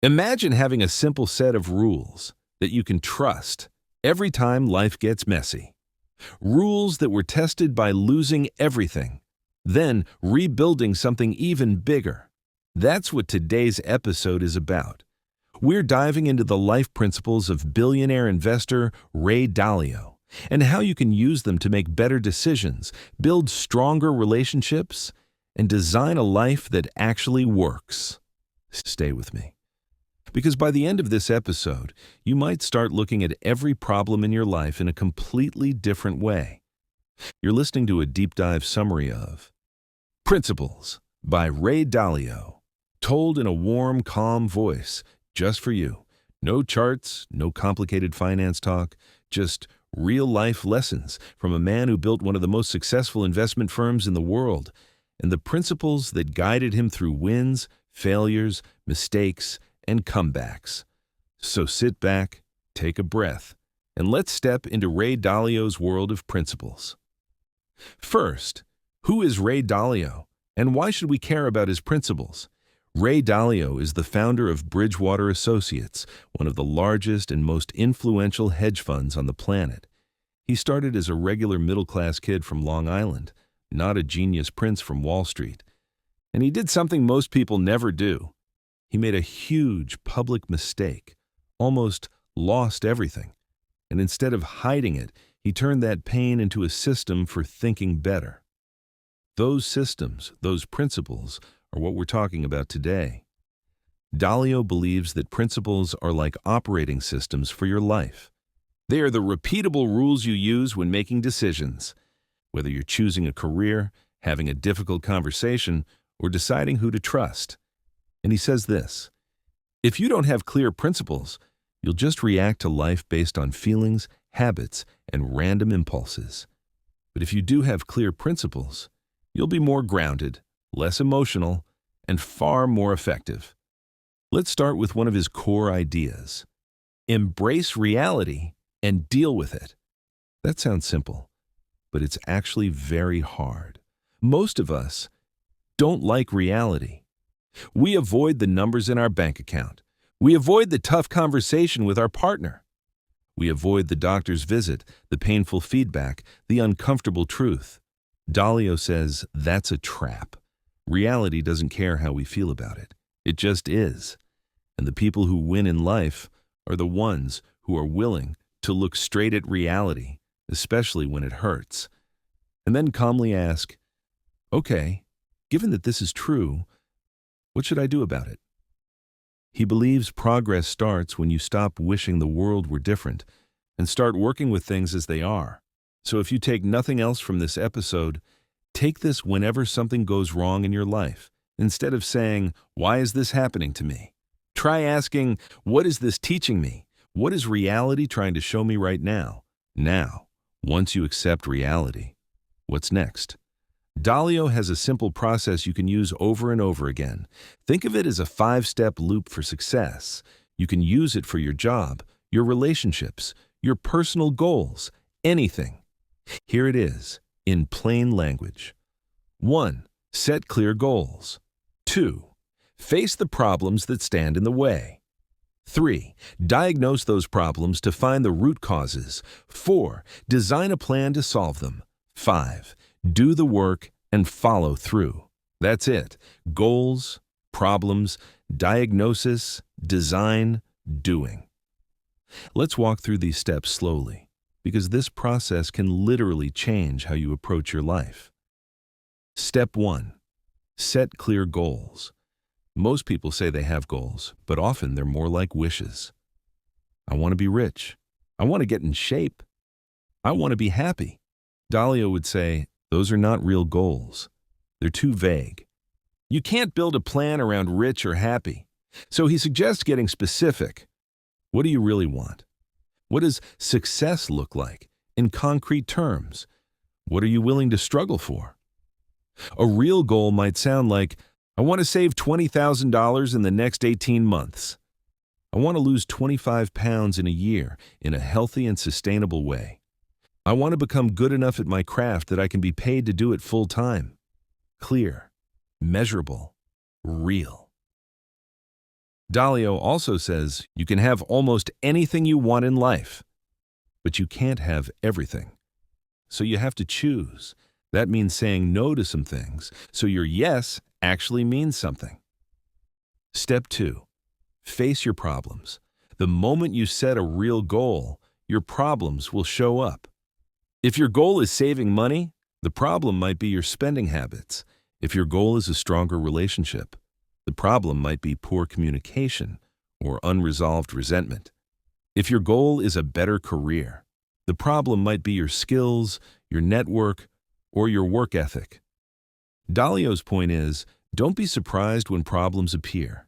Imagine having a simple set of rules that you can trust every time life gets messy. Rules that were tested by losing everything, then rebuilding something even bigger. That's what today's episode is about. We're diving into the life principles of billionaire investor Ray Dalio and how you can use them to make better decisions, build stronger relationships, and design a life that actually works. Stay with me. Because by the end of this episode, you might start looking at every problem in your life in a completely different way. You're listening to a deep dive summary of Principles by Ray Dalio, told in a warm, calm voice, just for you. No charts, no complicated finance talk, just real-life lessons from a man who built one of the most successful investment firms in the world, and the principles that guided him through wins, failures, mistakes, and comebacks. So sit back, take a breath, and let's step into Ray Dalio's world of principles. First, who is Ray Dalio, and why should we care about his principles? Ray Dalio is the founder of Bridgewater Associates, one of the largest and most influential hedge funds on the planet. He started as a regular middle-class kid from Long Island, not a genius prince from Wall Street. And he did something most people never do. He made a huge public mistake, almost lost everything. And instead of hiding it, he turned that pain into a system for thinking better. Those systems, those principles, are what we're talking about today. Dalio believes that principles are like operating systems for your life. They are the repeatable rules you use when making decisions, whether you're choosing a career, having a difficult conversation, or deciding who to trust. And he says this: if you don't have clear principles, you'll just react to life based on feelings, habits, and random impulses. But if you do have clear principles, you'll be more grounded, less emotional, and far more effective. Let's start with one of his core ideas. Embrace reality and deal with it. That sounds simple, but it's actually very hard. Most of us don't like reality. We avoid the numbers in our bank account. We avoid the tough conversation with our partner. We avoid the doctor's visit, the painful feedback, the uncomfortable truth. Dalio says that's a trap. Reality doesn't care how we feel about it. It just is. And the people who win in life are the ones who are willing to look straight at reality, especially when it hurts, and then calmly ask, okay, given that this is true, what should I do about it? He believes progress starts when you stop wishing the world were different and start working with things as they are. So if you take nothing else from this episode, take this whenever something goes wrong in your life. Instead of saying, why is this happening to me? Try asking, what is this teaching me? What is reality trying to show me right now? Now, once you accept reality, what's next? Dalio has a simple process you can use over and over again. Think of it as a 5-step loop for success. You can use it for your job, your relationships, your personal goals, anything. Here it is, in plain language. 1. Set clear goals. 2. Face the problems that stand in the way. 3. Diagnose those problems to find the root causes. 4. Design a plan to solve them. 5. Do the work and follow through. That's it. Goals, problems, diagnosis, design, doing. Let's walk through these steps slowly, because this process can literally change how you approach your life. Step 1. Set clear goals. Most people say they have goals, but often they're more like wishes. I want to be rich. I want to get in shape. I want to be happy. Dalio would say, those are not real goals. They're too vague. You can't build a plan around rich or happy. So he suggests getting specific. What do you really want? What does success look like in concrete terms? What are you willing to struggle for? A real goal might sound like, I want to save $20,000 in the next 18 months. I want to lose 25 pounds in a year in a healthy and sustainable way. I want to become good enough at my craft that I can be paid to do it full time. Clear, measurable, real. Dalio also says you can have almost anything you want in life, but you can't have everything. So you have to choose. That means saying no to some things, so your yes actually means something. Step 2. Face your problems. The moment you set a real goal, your problems will show up. If your goal is saving money, the problem might be your spending habits. If your goal is a stronger relationship, the problem might be poor communication or unresolved resentment. If your goal is a better career, the problem might be your skills, your network, or your work ethic. Dalio's point is, don't be surprised when problems appear.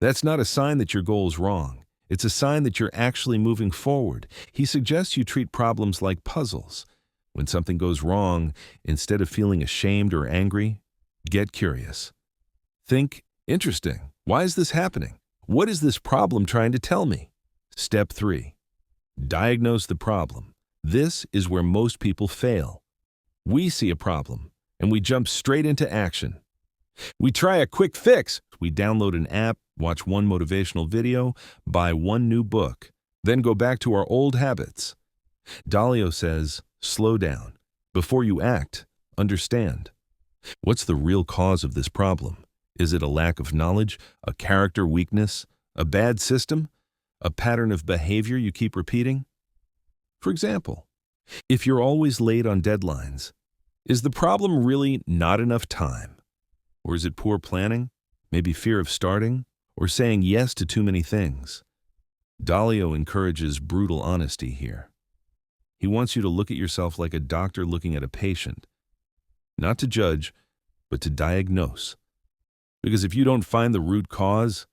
That's not a sign that your goal is wrong. It's a sign that you're actually moving forward. He suggests you treat problems like puzzles. When something goes wrong, instead of feeling ashamed or angry, get curious. Think, interesting, why is this happening? What is this problem trying to tell me? Step 3. Diagnose the problem. This is where most people fail. We see a problem, and we jump straight into action. We try a quick fix. We download an app, watch one motivational video, buy one new book, then go back to our old habits. Dalio says, slow down. Before you act, understand. What's the real cause of this problem? Is it a lack of knowledge, a character weakness, a bad system, a pattern of behavior you keep repeating? For example, if you're always late on deadlines, is the problem really not enough time? Or is it poor planning, maybe fear of starting, or saying yes to too many things? Dalio encourages brutal honesty here. He wants you to look at yourself like a doctor looking at a patient, not to judge, but to diagnose. Because if you don't find the root cause,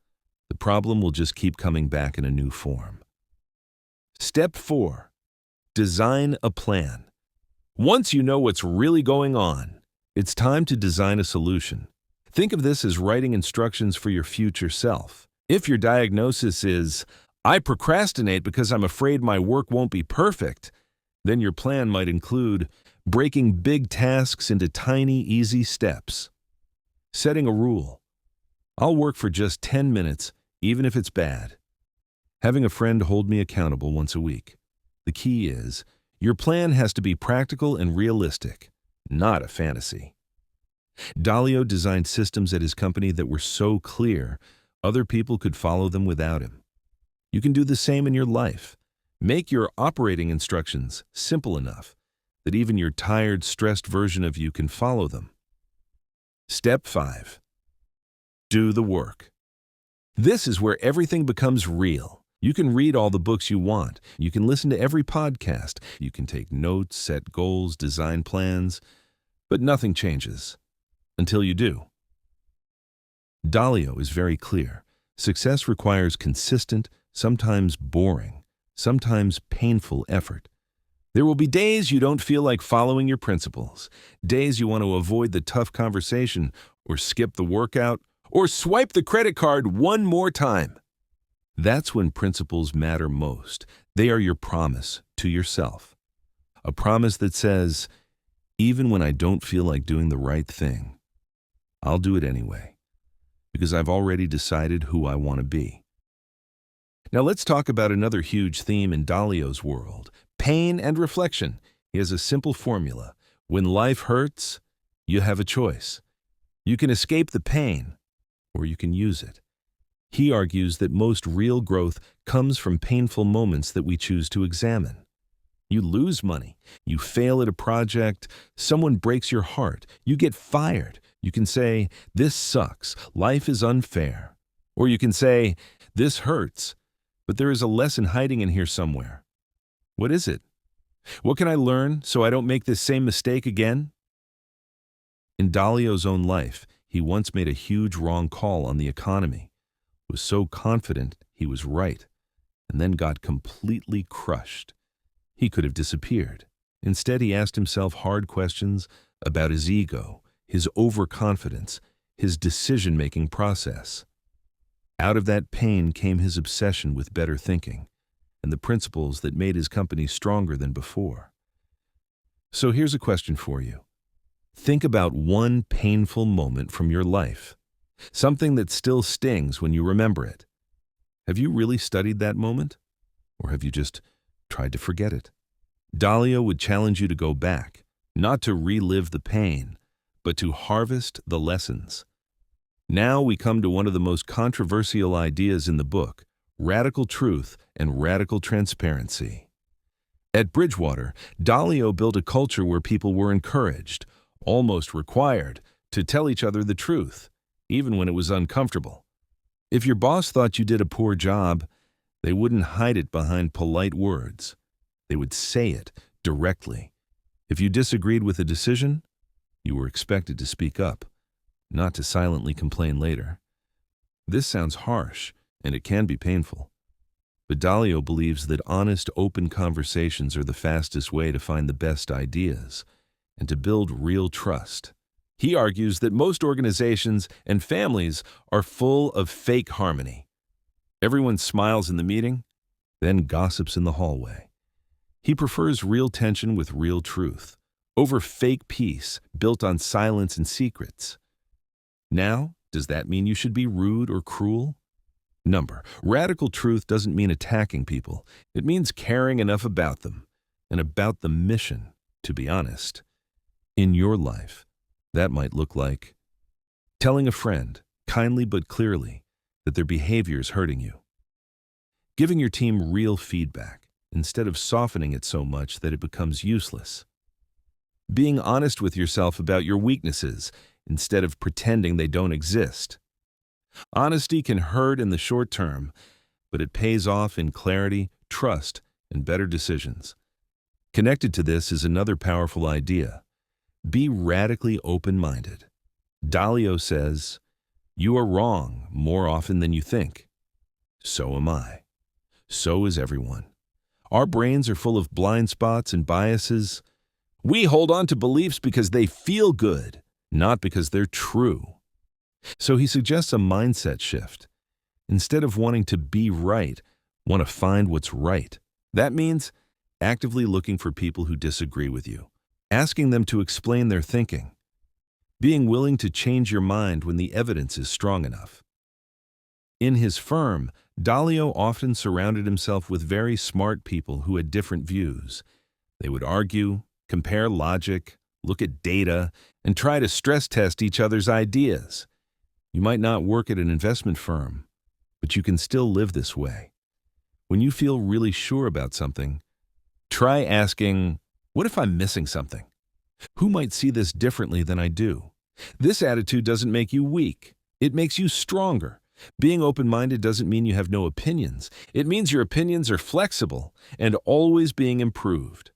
the problem will just keep coming back in a new form. Step 4. Design a plan. Once you know what's really going on, it's time to design a solution. Think of this as writing instructions for your future self. If your diagnosis is, I procrastinate because I'm afraid my work won't be perfect, then your plan might include breaking big tasks into tiny, easy steps. Setting a rule. I'll work for just 10 minutes, even if it's bad. Having a friend hold me accountable once a week. The key is, your plan has to be practical and realistic, not a fantasy. Dalio designed systems at his company that were so clear, other people could follow them without him. You can do the same in your life. Make your operating instructions simple enough that even your tired, stressed version of you can follow them. Step 5. Do the work. This is where everything becomes real. You can read all the books you want. You can listen to every podcast. You can take notes, set goals, design plans, but nothing changes until you do. Dalio is very clear. Success requires consistent, sometimes boring, sometimes painful effort. There will be days you don't feel like following your principles, days you want to avoid the tough conversation or skip the workout or swipe the credit card one more time. That's when principles matter most. They are your promise to yourself. A promise that says, even when I don't feel like doing the right thing, I'll do it anyway, because I've already decided who I want to be. Now let's talk about another huge theme in Dalio's world, pain and reflection. He has a simple formula. When life hurts, you have a choice. You can escape the pain, or you can use it. He argues that most real growth comes from painful moments that we choose to examine. You lose money, you fail at a project, someone breaks your heart, you get fired. You can say, this sucks, life is unfair. Or you can say, this hurts, but there is a lesson hiding in here somewhere. What is it? What can I learn so I don't make this same mistake again? In Dalio's own life, he once made a huge wrong call on the economy, was so confident he was right, and then got completely crushed. He could have disappeared. Instead, he asked himself hard questions about his ego, his overconfidence, his decision-making process. Out of that pain came his obsession with better thinking and the principles that made his company stronger than before. So here's a question for you. Think about one painful moment from your life, something that still stings when you remember it. Have you really studied that moment? Or have you just tried to forget it? Dalio would challenge you to go back, not to relive the pain, but to harvest the lessons. Now we come to one of the most controversial ideas in the book: radical truth and radical transparency. At Bridgewater, Dalio built a culture where people were encouraged, almost required, to tell each other the truth, even when it was uncomfortable. If your boss thought you did a poor job, they wouldn't hide it behind polite words. They would say it directly. If you disagreed with a decision, you were expected to speak up, not to silently complain later. This sounds harsh, and it can be painful. But Dalio believes that honest, open conversations are the fastest way to find the best ideas and to build real trust. He argues that most organizations and families are full of fake harmony. Everyone smiles in the meeting, then gossips in the hallway. He prefers real tension with real truth, over fake peace built on silence and secrets. Now, does that mean you should be rude or cruel? Radical truth doesn't mean attacking people. It means caring enough about them and about the mission to be honest. In your life, that might look like telling a friend, kindly but clearly, that their behavior is hurting you. Giving your team real feedback, instead of softening it so much that it becomes useless. Being honest with yourself about your weaknesses, instead of pretending they don't exist. Honesty can hurt in the short term, but it pays off in clarity, trust, and better decisions. Connected to this is another powerful idea: be radically open-minded. Dalio says, "You are wrong more often than you think." So am I. So is everyone. Our brains are full of blind spots and biases. We hold on to beliefs because they feel good, not because they're true. So he suggests a mindset shift. Instead of wanting to be right, want to find what's right. That means actively looking for people who disagree with you, asking them to explain their thinking, being willing to change your mind when the evidence is strong enough. In his firm, Dalio often surrounded himself with very smart people who had different views. They would argue, compare logic, look at data, and try to stress test each other's ideas. You might not work at an investment firm, but you can still live this way. When you feel really sure about something, try asking, what if I'm missing something? Who might see this differently than I do? This attitude doesn't make you weak. It makes you stronger. Being open-minded doesn't mean you have no opinions. It means your opinions are flexible and always being improved.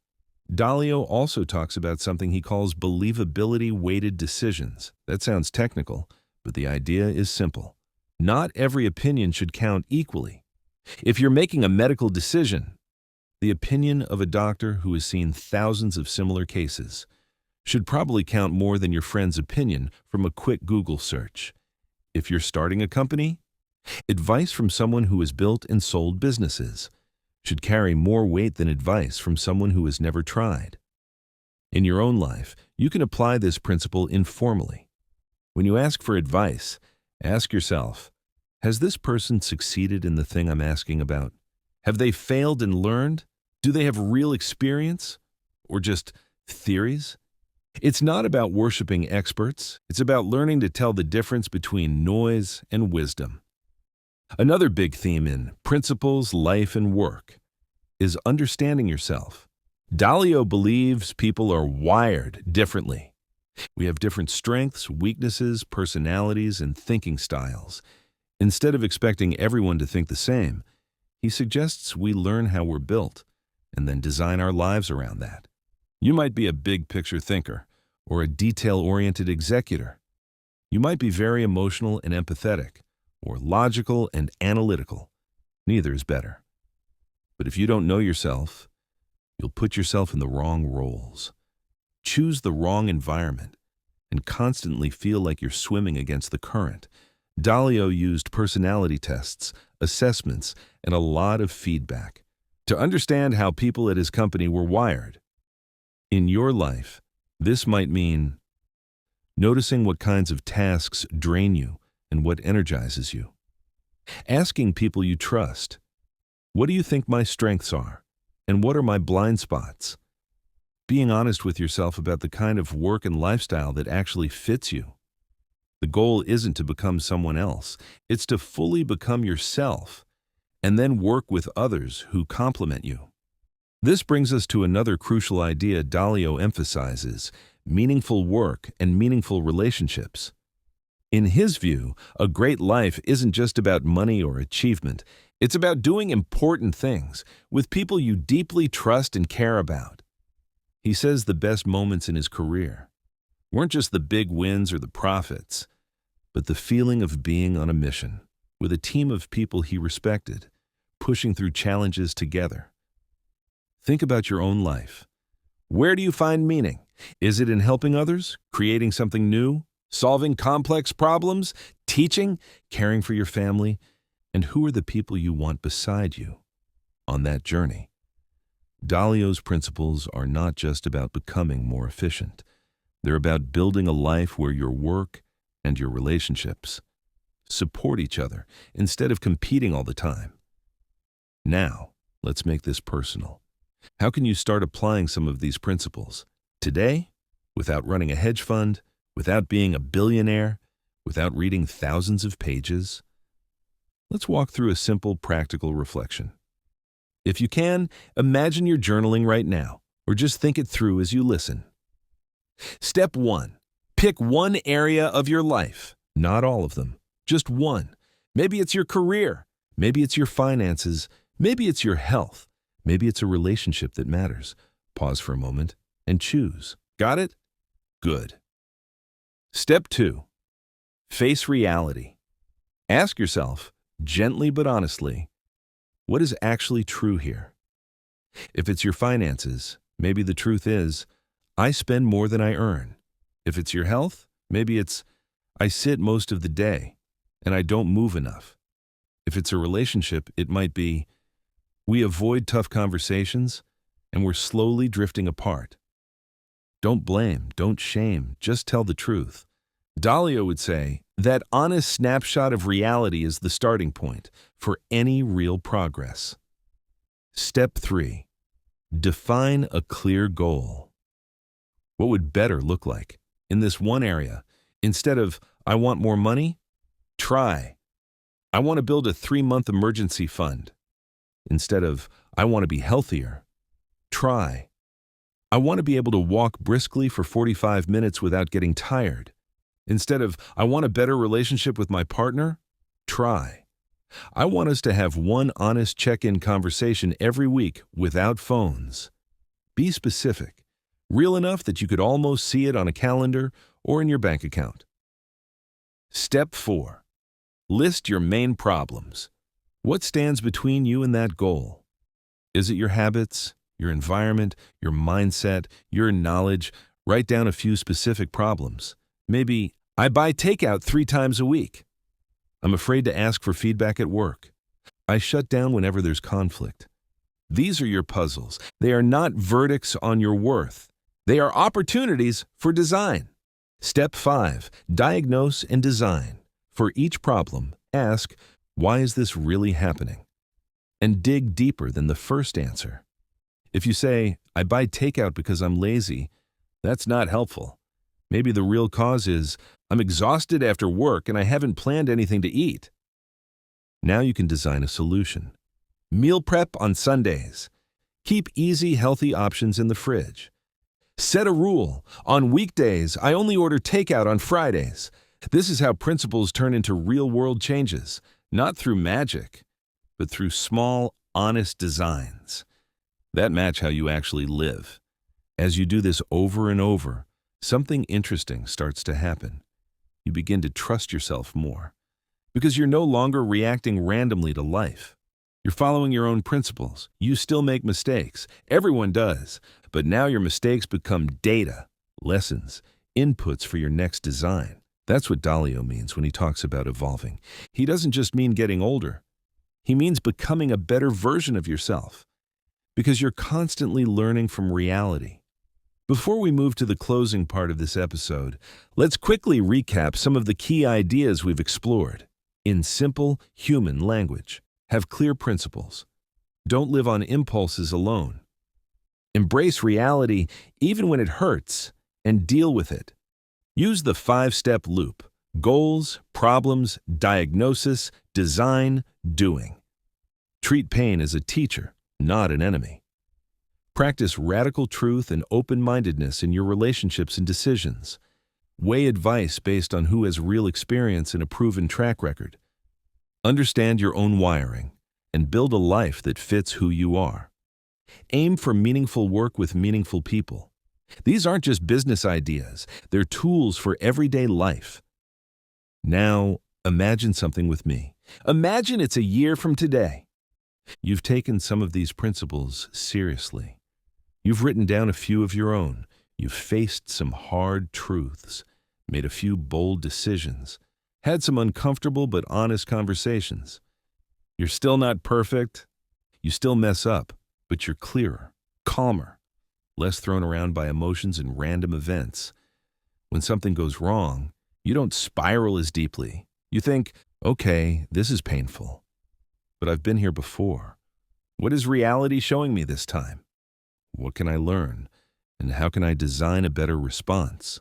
Dalio also talks about something he calls believability-weighted decisions. That sounds technical, but the idea is simple. Not every opinion should count equally. If you're making a medical decision, the opinion of a doctor who has seen thousands of similar cases should probably count more than your friend's opinion from a quick Google search. If you're starting a company, advice from someone who has built and sold businesses should carry more weight than advice from someone who has never tried. In your own life, you can apply this principle informally. When you ask for advice, ask yourself, has this person succeeded in the thing I'm asking about? Have they failed and learned? Do they have real experience? Or just theories? It's not about worshiping experts. It's about learning to tell the difference between noise and wisdom. Another big theme in Principles, Life, and Work is understanding yourself. Dalio believes people are wired differently. We have different strengths, weaknesses, personalities, and thinking styles. Instead of expecting everyone to think the same, he suggests we learn how we're built and then design our lives around that. You might be a big-picture thinker or a detail-oriented executor. You might be very emotional and empathetic, or logical and analytical. Neither is better. But if you don't know yourself, you'll put yourself in the wrong roles, choose the wrong environment, and constantly feel like you're swimming against the current. Dalio used personality tests, assessments, and a lot of feedback to understand how people at his company were wired. In your life, this might mean noticing what kinds of tasks drain you and what energizes you. Asking people you trust, what do you think my strengths are? And what are my blind spots? Being honest with yourself about the kind of work and lifestyle that actually fits you. The goal isn't to become someone else. It's to fully become yourself and then work with others who complement you. This brings us to another crucial idea Dalio emphasizes: meaningful work and meaningful relationships. In his view, a great life isn't just about money or achievement. It's about doing important things with people you deeply trust and care about. He says the best moments in his career weren't just the big wins or the profits, but the feeling of being on a mission with a team of people he respected, pushing through challenges together. Think about your own life. Where do you find meaning? Is it in helping others, creating something new, solving complex problems, teaching, caring for your family? And who are the people you want beside you on that journey? Dalio's principles are not just about becoming more efficient. They're about building a life where your work and your relationships support each other instead of competing all the time. Now, let's make this personal. How can you start applying some of these principles today, without running a hedge fund, without being a billionaire, without reading thousands of pages? Let's walk through a simple, practical reflection. If you can, imagine you're journaling right now, or just think it through as you listen. Step 1. Pick one area of your life, not all of them, just one. Maybe it's your career, maybe it's your finances, maybe it's your health, maybe it's a relationship that matters. Pause for a moment and choose. Got it? Good. Step 2. Face reality. Ask yourself, gently but honestly, what is actually true here? If it's your finances, maybe the truth is, I spend more than I earn. If it's your health, maybe it's, I sit most of the day and I don't move enough. If it's a relationship, it might be, we avoid tough conversations and we're slowly drifting apart. Don't blame, don't shame, just tell the truth. Dalio would say, that honest snapshot of reality is the starting point for any real progress. Step 3. Define a clear goal. What would better look like in this one area? Instead of, I want more money, try, I want to build a 3-month emergency fund. Instead of, I want to be healthier, try, I want to be able to walk briskly for 45 minutes without getting tired. Instead of, I want a better relationship with my partner, try, I want us to have one honest check-in conversation every week without phones. Be specific, real enough that you could almost see it on a calendar or in your bank account. Step 4. List your main problems. What stands between you and that goal? Is it your habits, your environment, your mindset, your knowledge? Write down a few specific problems. Maybe, I buy takeout 3 times a week. I'm afraid to ask for feedback at work. I shut down whenever there's conflict. These are your puzzles. They are not verdicts on your worth. They are opportunities for design. Step 5. Diagnose and design. For each problem, ask, why is this really happening? And dig deeper than the first answer. If you say, I buy takeout because I'm lazy, that's not helpful. Maybe the real cause is, I'm exhausted after work and I haven't planned anything to eat. Now you can design a solution. Meal prep on Sundays. Keep easy, healthy options in the fridge. Set a rule. On weekdays, I only order takeout on Fridays. This is how principles turn into real-world changes, not through magic, but through small, honest designs that match how you actually live. As you do this over and over, something interesting starts to happen. You begin to trust yourself more because you're no longer reacting randomly to life. You're following your own principles. You still make mistakes. Everyone does. But now your mistakes become data, lessons, inputs for your next design. That's what Dalio means when he talks about evolving. He doesn't just mean getting older. He means becoming a better version of yourself because you're constantly learning from reality. Before we move to the closing part of this episode, let's quickly recap some of the key ideas we've explored. in simple, human language. Have clear principles. Don't live on impulses alone. Embrace reality even when it hurts and deal with it. Use the 5-step loop: goals, problems, diagnosis, design, doing. Treat pain as a teacher, not an enemy. Practice radical truth and open-mindedness in your relationships and decisions. Weigh advice based on who has real experience and a proven track record. Understand your own wiring and build a life that fits who you are. Aim for meaningful work with meaningful people. These aren't just business ideas, they're tools for everyday life. Now, imagine something with me. Imagine it's a year from today. You've taken some of these principles seriously. You've written down a few of your own. You've faced some hard truths, made a few bold decisions, had some uncomfortable but honest conversations. You're still not perfect. You still mess up, but you're clearer, calmer, less thrown around by emotions and random events. When something goes wrong, you don't spiral as deeply. You think, okay, this is painful, but I've been here before. What is reality showing me this time? What can I learn? And how can I design a better response?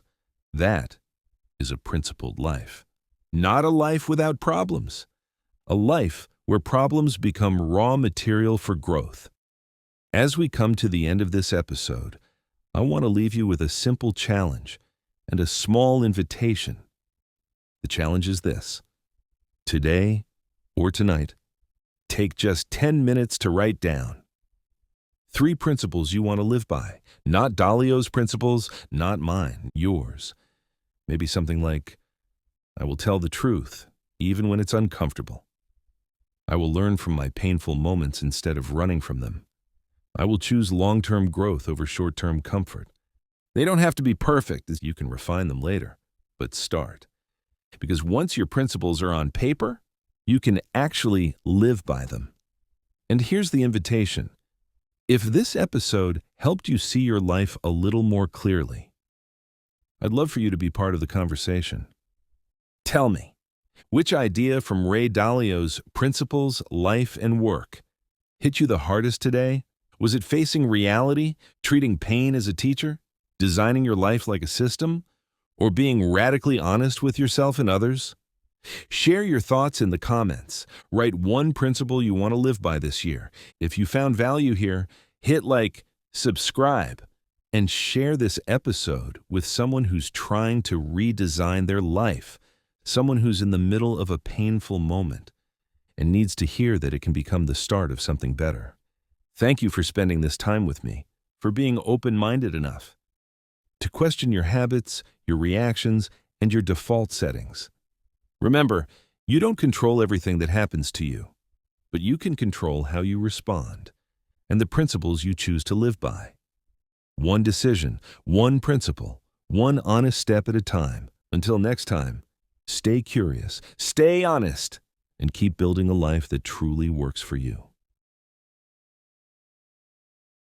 That is a principled life. Not a life without problems. A life where problems become raw material for growth. As we come to the end of this episode, I want to leave you with a simple challenge and a small invitation. The challenge is this: today or tonight, take just 10 minutes to write down 3 principles you want to live by. Not Dalio's principles, not mine, yours. Maybe something like, I will tell the truth, even when it's uncomfortable. I will learn from my painful moments instead of running from them. I will choose long-term growth over short-term comfort. They don't have to be perfect, as you can refine them later, but start. Because once your principles are on paper, you can actually live by them. And here's the invitation. If this episode helped you see your life a little more clearly, I'd love for you to be part of the conversation. Tell me, which idea from Ray Dalio's Principles, Life, and Work hit you the hardest today? Was it facing reality, treating pain as a teacher, designing your life like a system, or being radically honest with yourself and others? Share your thoughts in the comments. Write one principle you want to live by this year. If you found value here, hit like, subscribe, and share this episode with someone who's trying to redesign their life, someone who's in the middle of a painful moment and needs to hear that it can become the start of something better. Thank you for spending this time with me, for being open-minded enough to question your habits, your reactions, and your default settings. Remember, you don't control everything that happens to you, but you can control how you respond and the principles you choose to live by. One decision, one principle, one honest step at a time. Until next time, stay curious, stay honest, and keep building a life that truly works for you.